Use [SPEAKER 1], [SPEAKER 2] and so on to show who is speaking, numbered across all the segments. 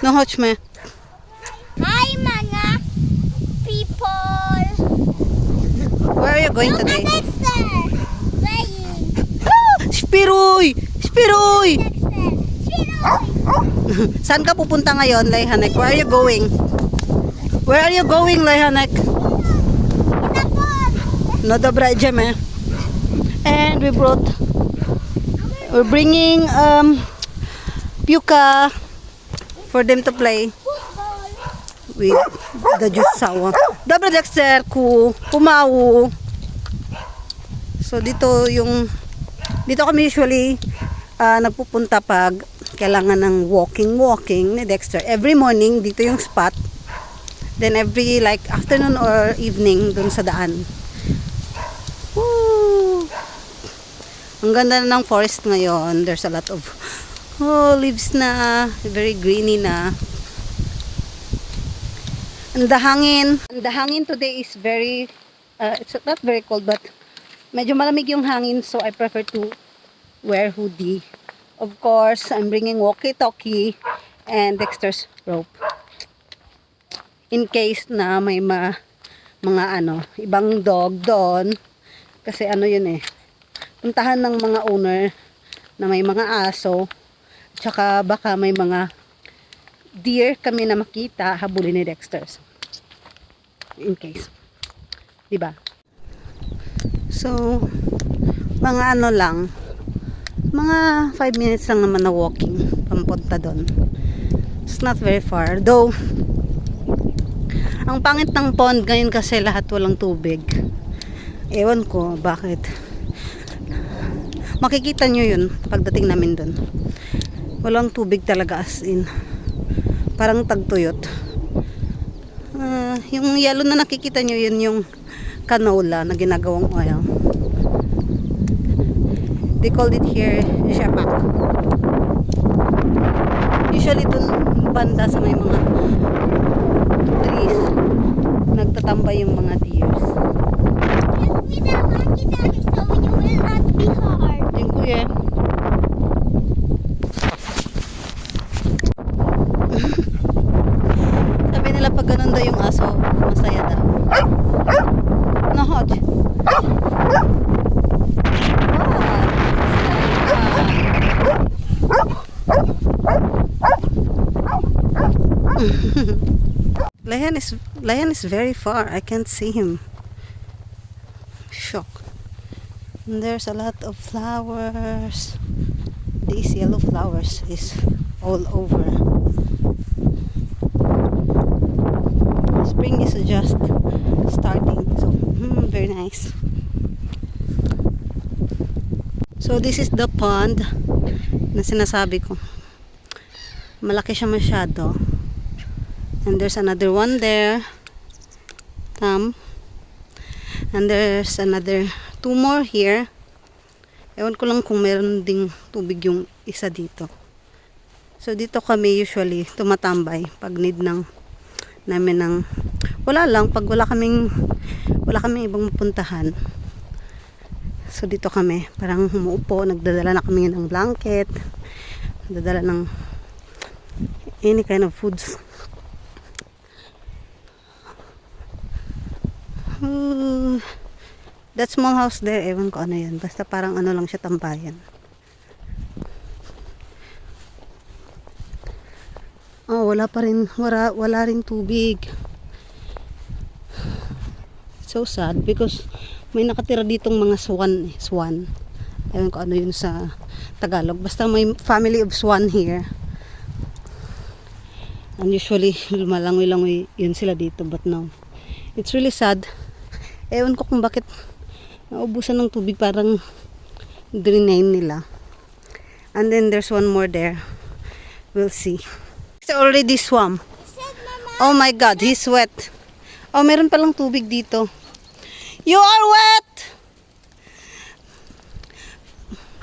[SPEAKER 1] No, watch me.
[SPEAKER 2] Hi mga people!
[SPEAKER 1] Where are you going
[SPEAKER 2] Look
[SPEAKER 1] today?
[SPEAKER 2] at Dexter! Playing!
[SPEAKER 1] Spiroy! Spiroy!
[SPEAKER 2] Dexter! Spiroy!
[SPEAKER 1] Saan ka pupunta ngayon, Layhanek? Where are you going? Where are you going, Layhanek?
[SPEAKER 2] Inapon!
[SPEAKER 1] No, dobra, idziemy. And we're bringing Puka for them to play
[SPEAKER 2] Football!
[SPEAKER 1] with the Jutsawa. Dobra, Dexter, kumawu. So dito kami usually nagpupunta pag kailangan ng walking ni Dexter. Every morning dito yung spot. Then every like afternoon or evening dun sa daan. Woo! Ang ganda na ng forest ngayon. There's a lot of leaves na, very greeny na. And the hangin today is very it's not very cold but medyo malamig yung hangin, so I prefer to wear hoodie. Of course, I'm bringing walkie-talkie and Dexter's rope. In case na may mga ibang dog doon. Kasi yun puntahan ng mga owner na may mga aso. Tsaka baka may mga deer kami na makita, habulin ni Dexter. In case. Diba? So, mga lang, mga 5 minutes lang naman na walking pampunta doon. It's not very far. Though, ang pangit ng pond ngayon kasi lahat walang tubig. Ewan ko bakit. Makikita nyo yun pagdating namin doon. Walang tubig talaga as in. Parang tagtuyot. Yung yellow na nakikita nyo yun yung canola na ginagawang oil. They call it here shepak. Usually dun banda sa may mga trees nagtatambay yung mga deers.
[SPEAKER 2] Give me that walkie-talkie so you will not be hard.
[SPEAKER 1] Yung kuya. Sabi nila pag ganun daw yung aso, masaya daw. No, Hodge. Lion is very far. I can't see him. Shock. And there's a lot of flowers. These yellow flowers is all over. Spring is just starting. So very nice. So this is the pond na sinasabi ko. Malaki siya masyado. And there's another one there. And there's another 2 more here. Ewan ko lang kung meron ding tubig yung isa dito. So dito kami usually tumatambay pag need namin ng wala lang pag wala kaming ibang mapuntahan. So dito kami parang umuupo, nagdadala na kami ng blanket, nagdadala ng any kind of foods. That small house there, ewan ko ano yan. Basta parang lang siya, tambayan. Oh, wala rin tubig. So sad because may nakatira ditong mga swan. Ewan ko ano yun sa Tagalog. Basta may family of swan here. And usually, lumalangoy-langoy yun sila dito. But now, it's really sad. Ewan ko kung bakit naubusan ng tubig, parang drain nila. And then there's one more there. We'll see. It's already swam. Oh my God, he's wet. Oh, meron palang tubig dito. You are wet!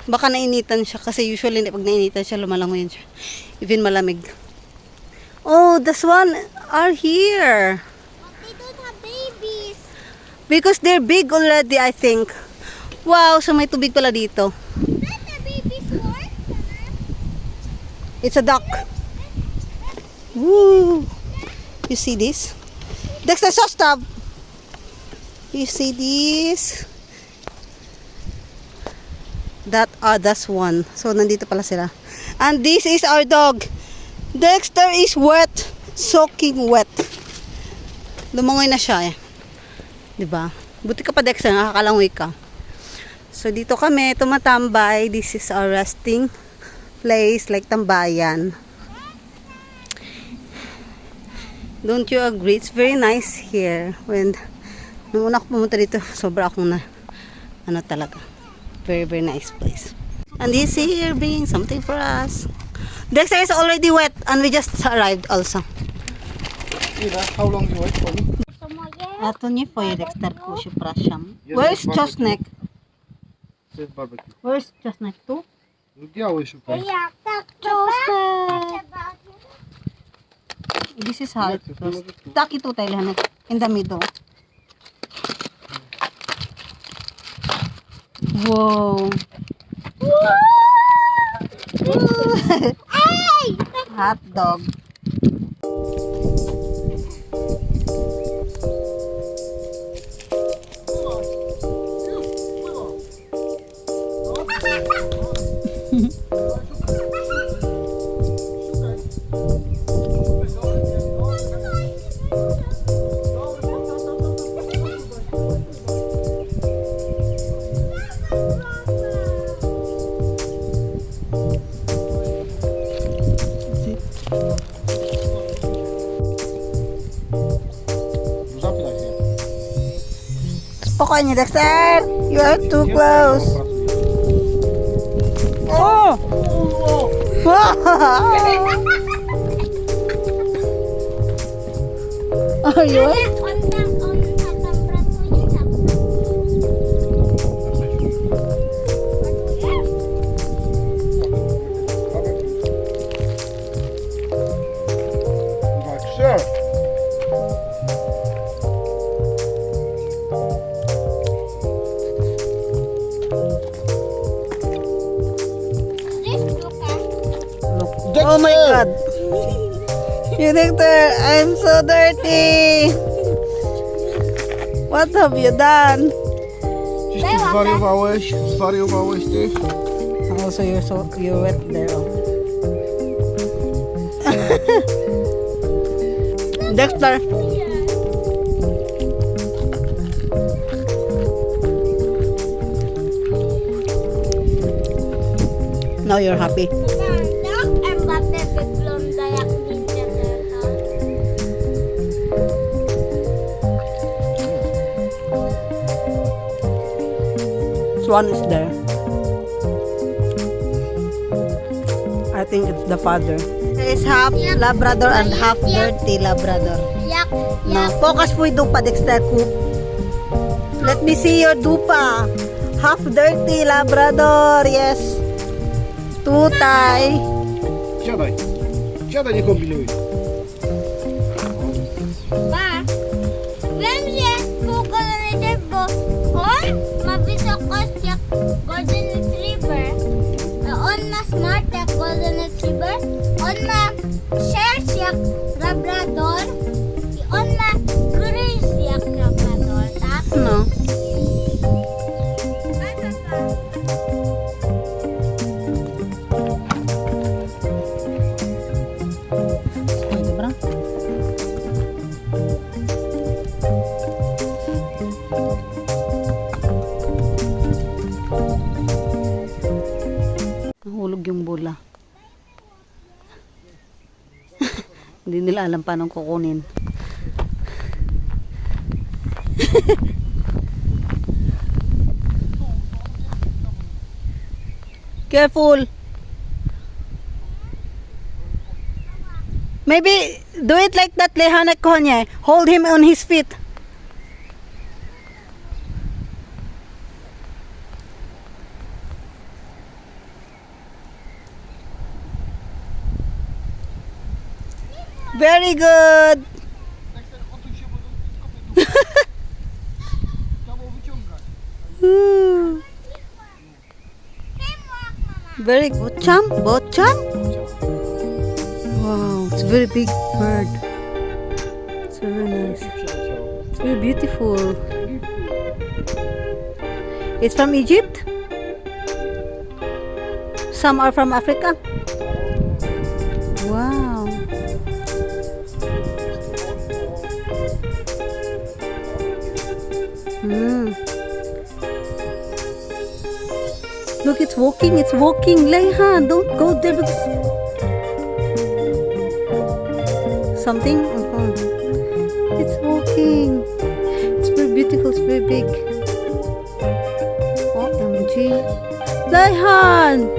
[SPEAKER 1] Baka nainitan siya kasi usually pag nainitan siya, lumalangoy siya. Even malamig. Oh, the swan are here.
[SPEAKER 2] They don't have babies.
[SPEAKER 1] Because they're big already, I think. Wow, so may tubig pala dito.
[SPEAKER 2] Not the babies more?
[SPEAKER 1] It's a duck. Woo! You see this? Dexter, stop! You see this? That's one. So, nandito pala sila. And this is our dog. Dexter is wet. Soaking wet. Lumangoy na siya eh. Diba? Buti ka pa, Dexter. Nakakalangoy ka. So, dito kami tumatambay. This is our resting place. Like tambayan. Don't you agree? It's very nice here. Nung una ako pumunta dito, sobra akong talaga. Very, very nice place. And he's here bringing something for us. Dexter is already wet and we just arrived also.
[SPEAKER 3] How long you wait for me?
[SPEAKER 1] Ato niyo po yung Dexter ko siya prasham. Where's Chosnek?
[SPEAKER 3] Це barbecue.
[SPEAKER 1] Where's Chosnek too?
[SPEAKER 3] Ну делай шукай.
[SPEAKER 1] Chosnek! This is hard. Taki to tayo lahat in the middle. Wow. Hot dog.
[SPEAKER 3] Zapytaj się.
[SPEAKER 1] Spokojnie, Dexter. You are too close. Oh! Are you?
[SPEAKER 3] Tak, sure.
[SPEAKER 1] Oh my God. You Dexter, I'm so dirty. What have you done?
[SPEAKER 3] Czyś ty zwariowałeś? Zwariowałeś ty?
[SPEAKER 1] Also, you're wet there. Oh. Dexter. Now you're happy. Swan is there. I think it's the father. It's half Labrador and half dirty Labrador. No, focus po yung dupa, Dexter. Let me see your dupa. Half dirty Labrador, yes. Tutay.
[SPEAKER 3] Siadaj. Siadaj, nie kombinuj.
[SPEAKER 2] Ba, wiem, że pokolony bo on ma wysokość jak Golden Retriever. On ma smart jak Golden Retriever. On ma shares jak Labrador. I on ma grace jak Labrador, tak?
[SPEAKER 1] No. Ay, dobra. Nahulog yung bola. Hindi nila alam paano kukunin. Careful. Maybe do it like that, Lehanek Konye. Hold him on his feet. Very good.
[SPEAKER 3] Odsuń się, bo trzeba było wyciągać.
[SPEAKER 1] Very good. Bocham? Bocham? Wow, it's a very big bird. It's very nice. It's very beautiful. It's from Egypt. Some are from Africa. Wow. Look, it's walking. It's walking. Layhan, don't go there because something. It's walking. It's very beautiful. It's very big. OMG. Layhan.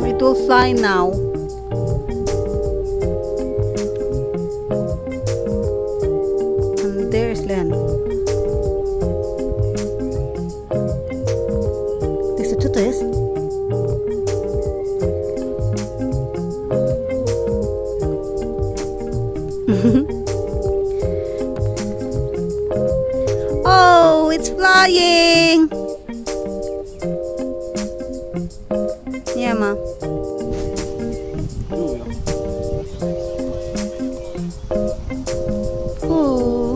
[SPEAKER 1] It will fly now. And there's Len. There's a tortoise. Oh, it's flying. Yeah, ma. Oh.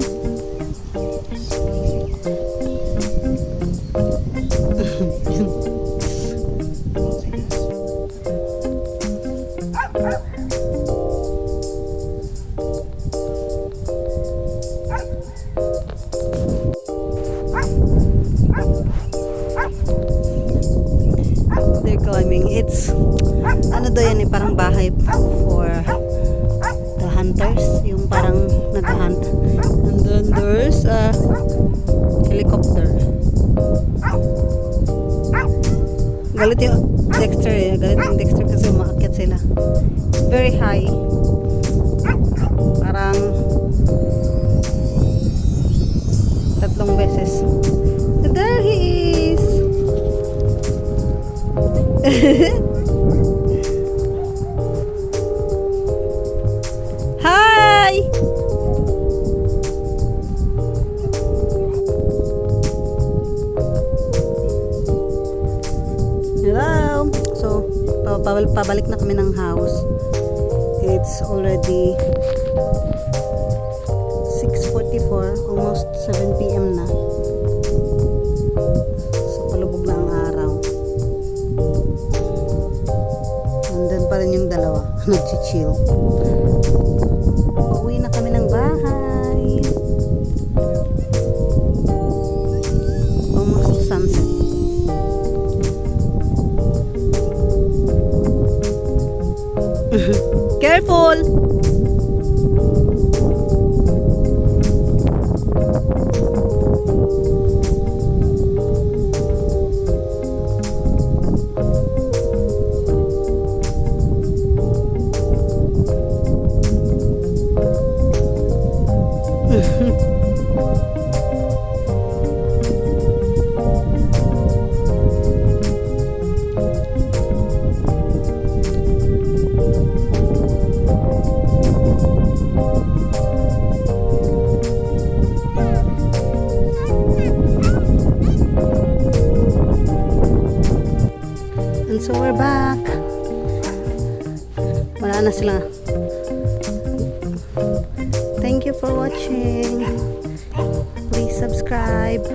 [SPEAKER 1] They're climbing. It's ano daw yan eh, parang bahay for the hunters, yung parang nag-hunt. And then there's a helicopter. Galit yung Dexter eh. Galit yung Dexter kasi umaakyat sila. It's very high. Parang 3 beses. So there he is. Hi! Hello! So, pabalik na kami ng house. It's already 6:44, almost 7 p.m. na. So, palubog na ang araw. Nandun pa rin yung dalawa, nag-chill. Pauwi na kami ng bahay. Almost sunset. Careful! And so we're back. Wala na sila. Thank you for watching. Please subscribe.